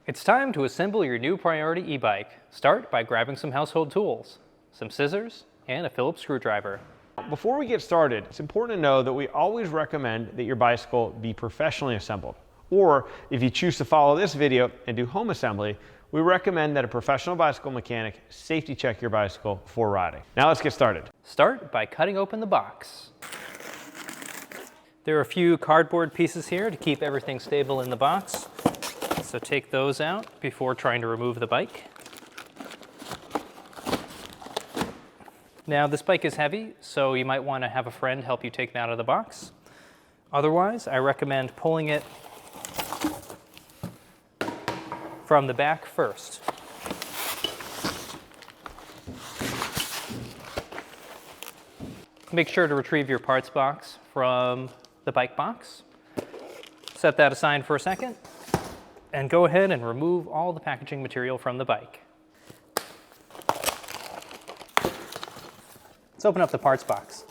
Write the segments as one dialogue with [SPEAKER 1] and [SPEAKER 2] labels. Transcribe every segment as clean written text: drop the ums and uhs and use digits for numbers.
[SPEAKER 1] It's time to assemble your new Priority e-bike. Start by grabbing some household tools, some scissors, and a Phillips screwdriver.
[SPEAKER 2] Before we get started, it's important to know that we always recommend that your bicycle be professionally assembled. Or if you choose to follow this video and do home assembly, we recommend that a professional bicycle mechanic safety check your bicycle before riding. Now let's get started.
[SPEAKER 1] Start by cutting open the box. There are a few cardboard pieces here to keep everything stable in the box. So take those out before trying to remove the bike. Now this bike is heavy, so you might want to have a friend help you take it out of the box. Otherwise, I recommend pulling it from the back first. Make sure to retrieve your parts box from the bike box. Set that aside for a second, and go ahead and remove all the packaging material from the bike. Let's open up the parts box.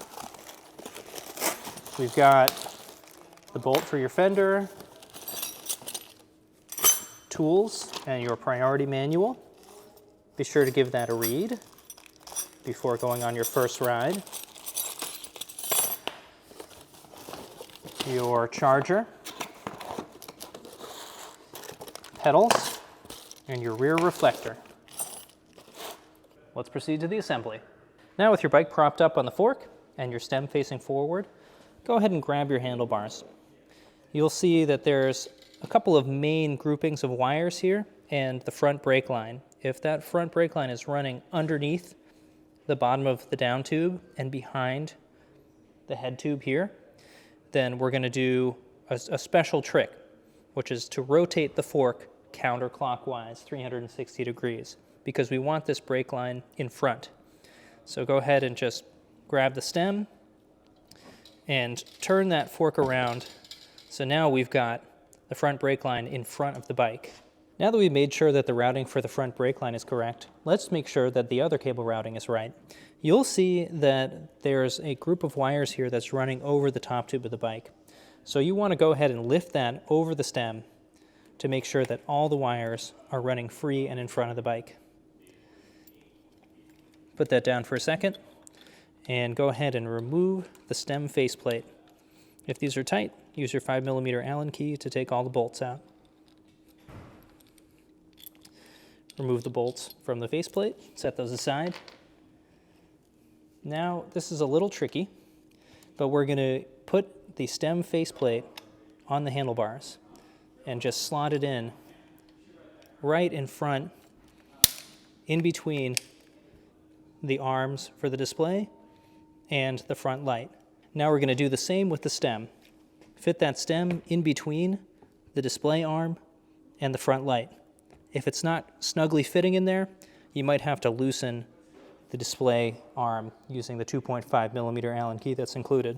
[SPEAKER 1] We've got the bolt for your fender, tools, and your Priority manual. Be sure to give that a read before going on your first ride. Your charger, pedals, and your rear reflector. Let's proceed to the assembly. Now with your bike propped up on the fork and your stem facing forward, go ahead and grab your handlebars. You'll see that there's a couple of main groupings of wires here and the front brake line. If that front brake line is running underneath the bottom of the down tube and behind the head tube here, then we're going to do a special trick, which is to rotate the fork counterclockwise 360 degrees, because we want this brake line in front. So go ahead and just grab the stem and turn that fork around. So now we've got the front brake line in front of the bike. Now that we've made sure that the routing for the front brake line is correct, let's make sure that the other cable routing is right. You'll see that there's a group of wires here that's running over the top tube of the bike. So you want to go ahead and lift that over the stem to make sure that all the wires are running free and in front of the bike. Put that down for a second and go ahead and remove the stem faceplate. If these are tight, use your 5mm Allen key to take all the bolts out. Remove the bolts from the faceplate, set those aside. Now, this is a little tricky, but we're going to put the stem faceplate on the handlebars and just slot it in right in front, in between the arms for the display and the front light. Now we're going to do the same with the stem. Fit that stem in between the display arm and the front light. If it's not snugly fitting in there, you might have to loosen the display arm using the 2.5mm Allen key that's included.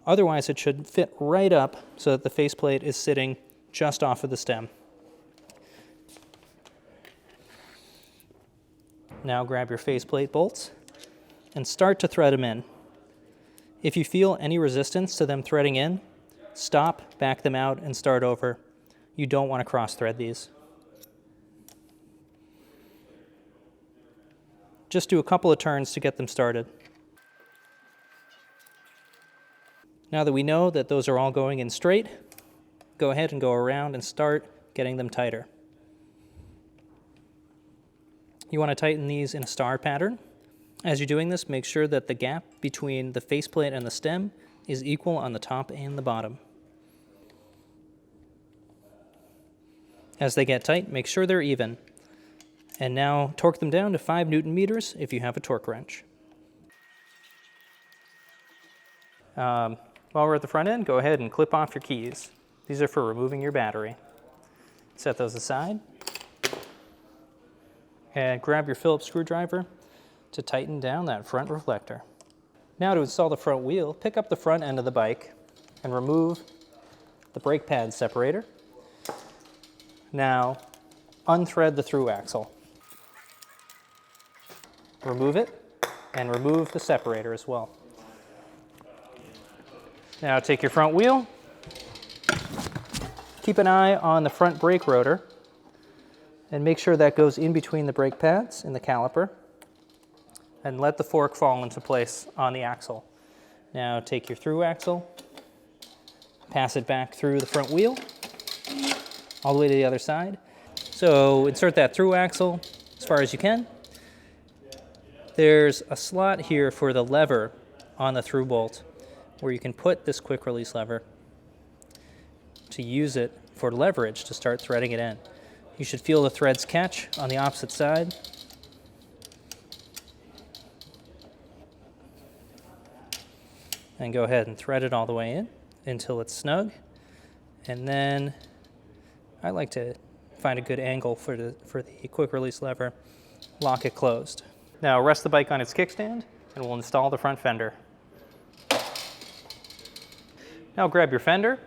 [SPEAKER 1] Otherwise, it should fit right up so that the faceplate is sitting just off of the stem. Now grab your faceplate bolts and start to thread them in. If you feel any resistance to them threading in, stop, back them out, and start over. You don't want to cross-thread these. Just do a couple of turns to get them started. Now that we know that those are all going in straight, go ahead and go around and start getting them tighter. You want to tighten these in a star pattern. As you're doing this, make sure that the gap between the faceplate and the stem is equal on the top and the bottom. As they get tight, make sure they're even. And now torque them down to 5 Newton meters if you have a torque wrench. While we're at the front end, go ahead and clip off your keys. These are for removing your battery. Set those aside. And grab your Phillips screwdriver to tighten down that front reflector. Now to install the front wheel, pick up the front end of the bike and remove the brake pad separator. Now unthread the through axle. Remove it and remove the separator as well. Now take your front wheel, keep an eye on the front brake rotor, And make sure that goes in between the brake pads in the caliper. And let the fork fall into place on the axle. Now take your through axle, pass it back through the front wheel, all the way to the other side. So insert that through axle as far as you can. There's a slot here for the lever on the through bolt where you can put this quick release lever to use it for leverage to start threading it in. You should feel the threads catch on the opposite side. And go ahead and thread it all the way in until it's snug. And then I like to find a good angle for the quick release lever, lock it closed. Now rest the bike on its kickstand and we'll install the front fender. Now grab your fender,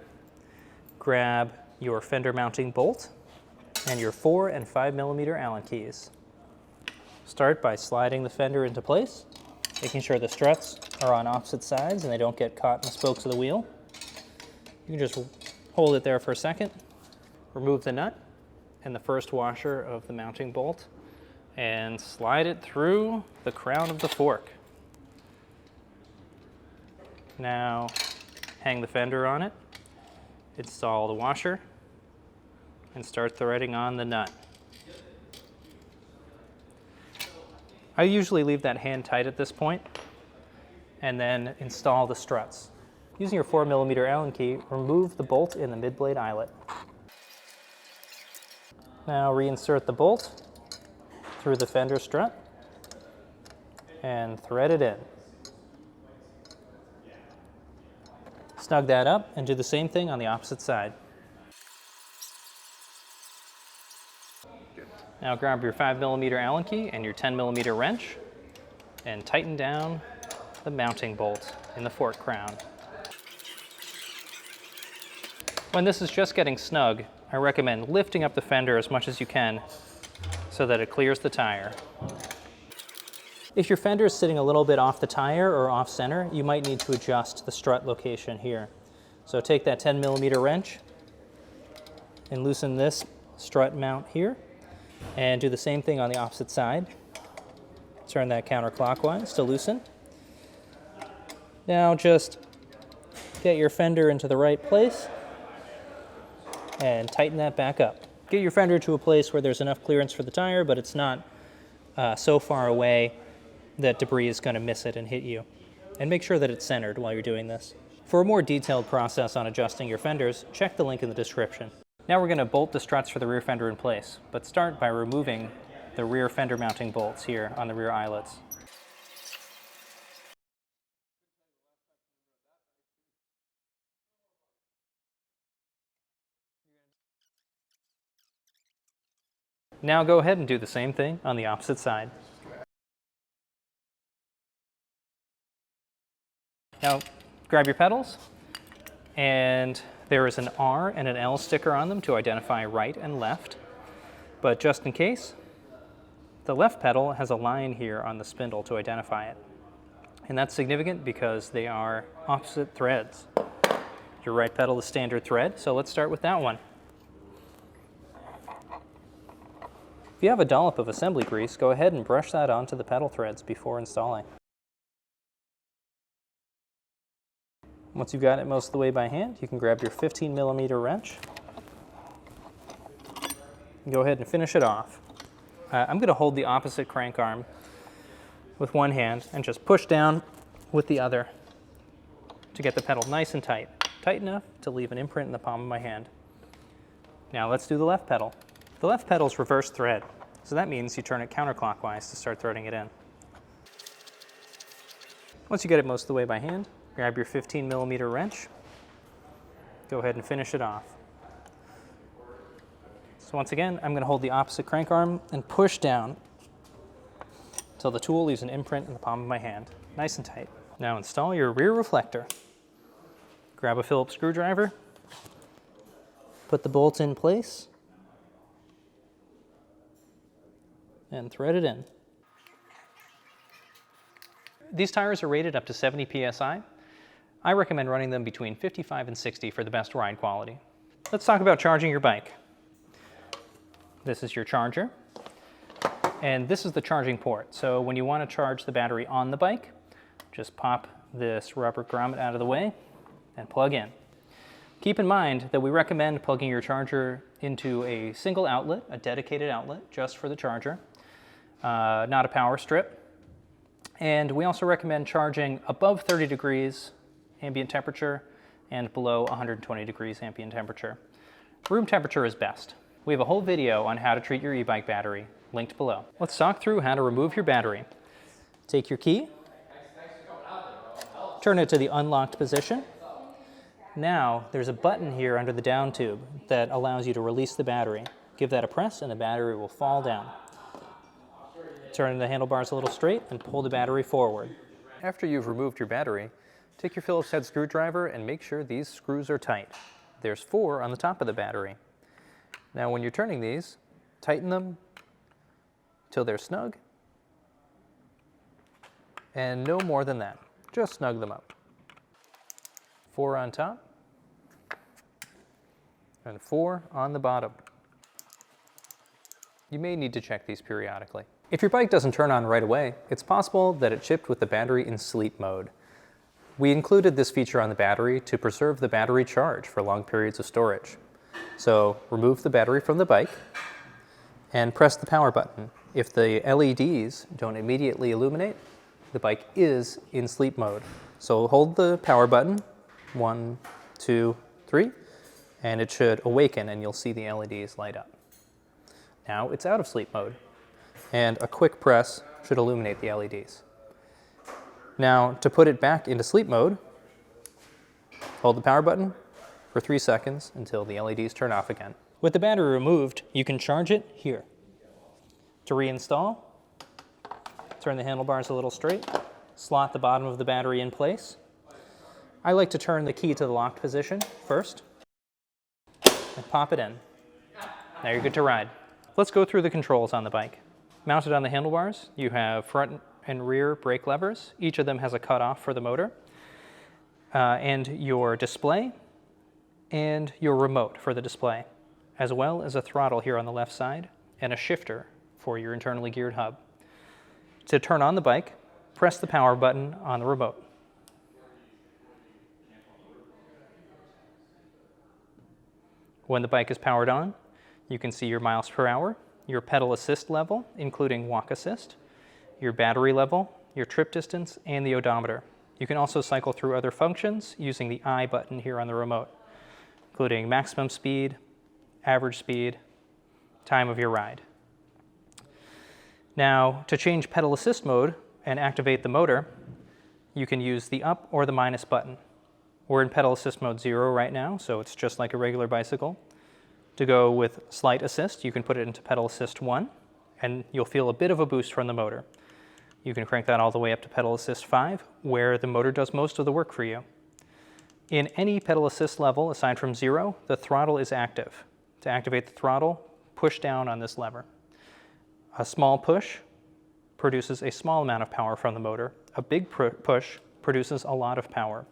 [SPEAKER 1] grab your fender mounting bolt and your 4 and 5 millimeter Allen keys. Start by sliding the fender into place, making sure the struts are on opposite sides and they don't get caught in the spokes of the wheel. You can just hold it there for a second, remove the nut and the first washer of the mounting bolt and slide it through the crown of the fork. Now hang the fender on it, install the washer, and start threading on the nut. I usually leave that hand tight at this point and then install the struts. Using your 4 millimeter Allen key, remove the bolt in the mid-blade eyelet. Now reinsert the bolt through the fender strut and thread it in. Snug that up and do the same thing on the opposite side. Now grab your 5 millimeter Allen key and your 10 millimeter wrench and tighten down the mounting bolt in the fork crown. When this is just getting snug, I recommend lifting up the fender as much as you can so that it clears the tire. If your fender is sitting a little bit off the tire or off center, you might need to adjust the strut location here. So take that 10 millimeter wrench and loosen this strut mount here and do the same thing on the opposite side. Turn that counterclockwise to loosen. Now just get your fender into the right place and tighten that back up. Get your fender to a place where there's enough clearance for the tire, but it's not so far away that debris is going to miss it and hit you. And make sure that it's centered while you're doing this. For a more detailed process on adjusting your fenders, check the link in the description. Now we're going to bolt the struts for the rear fender in place, but start by removing the rear fender mounting bolts here on the rear eyelets. Now go ahead and do the same thing on the opposite side. Now grab your pedals, and there is an R and an L sticker on them to identify right and left. But just in case, the left pedal has a line here on the spindle to identify it. And that's significant because they are opposite threads. Your right pedal is standard thread, so let's start with that one. If you have a dollop of assembly grease, go ahead and brush that onto the pedal threads before installing. Once you've got it most of the way by hand, you can grab your 15 millimeter wrench and go ahead and finish it off. I'm going to hold the opposite crank arm with one hand and just push down with the other to get the pedal nice and tight. Tight enough to leave an imprint in the palm of my hand. Now let's do the left pedal. The left pedal is reverse thread, so that means you turn it counterclockwise to start threading it in. Once you get it most of the way by hand, grab your 15 millimeter wrench, go ahead and finish it off. So once again, I'm going to hold the opposite crank arm and push down until the tool leaves an imprint in the palm of my hand, nice and tight. Now install your rear reflector. Grab a Phillips screwdriver, put the bolt in place, and thread it in. These tires are rated up to 70 psi. I recommend running them between 55 and 60 for the best ride quality. Let's talk about charging your bike. This is your charger. And this is the charging port. So when you want to charge the battery on the bike, just pop this rubber grommet out of the way and plug in. Keep in mind that we recommend plugging your charger into a single outlet, a dedicated outlet, just for the charger, not a power strip. And we also recommend charging above 30 degrees ambient temperature and below 120 degrees ambient temperature. Room temperature is best. We have a whole video on how to treat your e-bike battery, linked below. Let's talk through how to remove your battery. Take your key, turn it to the unlocked position. Now, there's a button here under the down tube that allows you to release the battery. Give that a press and the battery will fall down. Turn the handlebars a little straight and pull the battery forward. After you've removed your battery, take your Phillips head screwdriver and make sure these screws are tight. There's 4 on the top of the battery. Now when you're turning these, tighten them till they're snug, and no more than that. Just snug them up. 4 on top, and 4 on the bottom. You may need to check these periodically. If your bike doesn't turn on right away, it's possible that it shipped with the battery in sleep mode. We included this feature on the battery to preserve the battery charge for long periods of storage. So remove the battery from the bike and press the power button. If the LEDs don't immediately illuminate, the bike is in sleep mode. So hold the power button, 1, 2, 3, and it should awaken and you'll see the LEDs light up. Now it's out of sleep mode, and a quick press should illuminate the LEDs. Now to put it back into sleep mode, hold the power button for 3 seconds until the LEDs turn off again. With the battery removed, you can charge it here. To reinstall, turn the handlebars a little straight, slot the bottom of the battery in place. I like to turn the key to the locked position first and pop it in. Now you're good to ride. Let's go through the controls on the bike. Mounted on the handlebars, you have front and rear brake levers. Each of them has a cutoff for the motor, and your display and your remote for the display, as well as a throttle here on the left side and a shifter for your internally geared hub. To turn on the bike, press the power button on the remote. When the bike is powered on, you can see your miles per hour, your pedal assist level, including walk assist, your battery level, your trip distance, and the odometer. You can also cycle through other functions using the I button here on the remote, including maximum speed, average speed, time of your ride. Now, to change pedal assist mode and activate the motor, you can use the up or the minus button. We're in pedal assist mode 0 right now, so it's just like a regular bicycle. To go with slight assist, you can put it into pedal assist 1, and you'll feel a bit of a boost from the motor. You can crank that all the way up to pedal assist 5, where the motor does most of the work for you. In any pedal assist level, aside from 0, the throttle is active. To activate the throttle, push down on this lever. A small push produces a small amount of power from the motor. A big push produces a lot of power.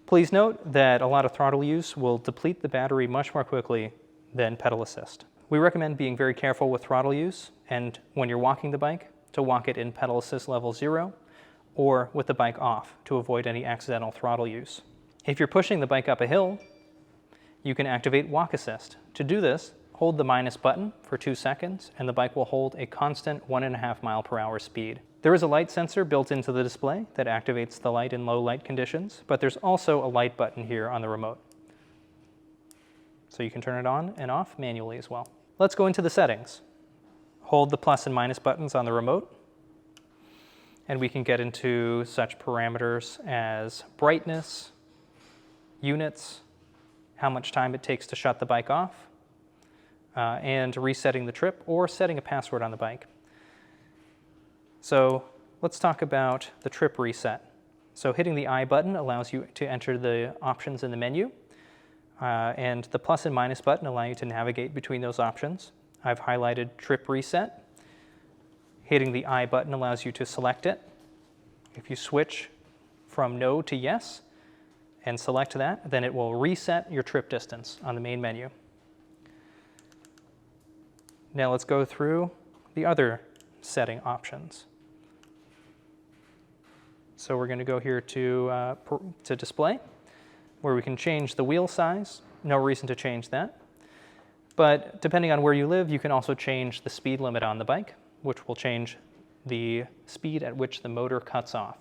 [SPEAKER 1] Please note that a lot of throttle use will deplete the battery much more quickly than pedal assist. We recommend being very careful with throttle use, and when you're walking the bike, to walk it in pedal assist level 0, or with the bike off to avoid any accidental throttle use. If you're pushing the bike up a hill, you can activate walk assist. To do this, hold the minus button for 2 seconds and the bike will hold a constant 1.5 mph speed. There is a light sensor built into the display that activates the light in low light conditions, but there's also a light button here on the remote. So you can turn it on and off manually as well. Let's go into the settings. Hold the plus and minus buttons on the remote, and we can get into such parameters as brightness, units, how much time it takes to shut the bike off, and resetting the trip or setting a password on the bike. So let's talk about the trip reset. So hitting the I button allows you to enter the options in the menu, and the plus and minus button allow you to navigate between those options. I've highlighted trip reset. Hitting the I button allows you to select it. If you switch from no to yes and select that, then it will reset your trip distance on the main menu. Now let's go through the other setting options. So we're going to go here to display, where we can change the wheel size. No reason to change that. But depending on where you live, you can also change the speed limit on the bike, which will change the speed at which the motor cuts off.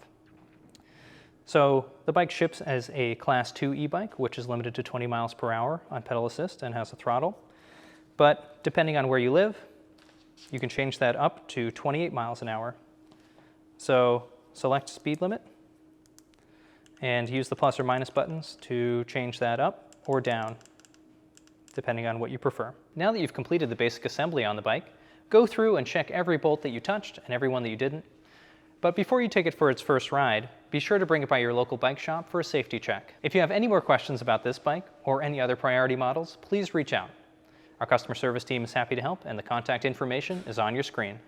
[SPEAKER 1] So the bike ships as a Class 2 e-bike, which is limited to 20 miles per hour on pedal assist and has a throttle. But depending on where you live, you can change that up to 28 miles an hour. So select speed limit and use the plus or minus buttons to change that up or down, depending on what you prefer. Now that you've completed the basic assembly on the bike, go through and check every bolt that you touched and every one that you didn't. But before you take it for its first ride, be sure to bring it by your local bike shop for a safety check. If you have any more questions about this bike or any other Priority models, please reach out. Our customer service team is happy to help, and the contact information is on your screen.